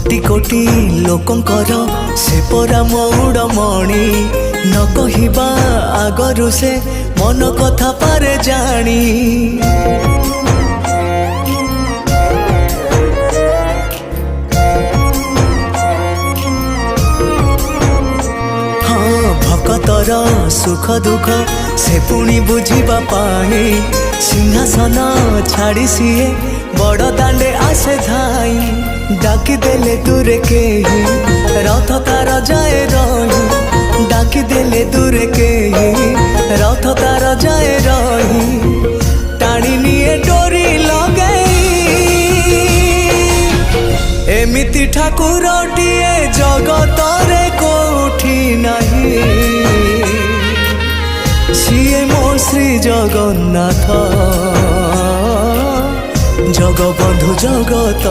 कोटि कोटि लोकंकर से परा मौड़मणि न कहिबा आगरु से मन कथा पारे जानी। हाँ भक्तर सुख दुख से पुणी बुझिबा पाई सिंहासन छाड़ी सीए बड़ दांडे आसे धाई। डाकी देले दूरे के ही रथ तार जाए रही। डाकी देले दूरे के ही रथ तार जाए रही। टाणी निए डोरी लगई एमिति ठाकुरटिए जगतरे कोठी नहीं। सिए मो श्री जगन्नाथ जगबंधु जगत।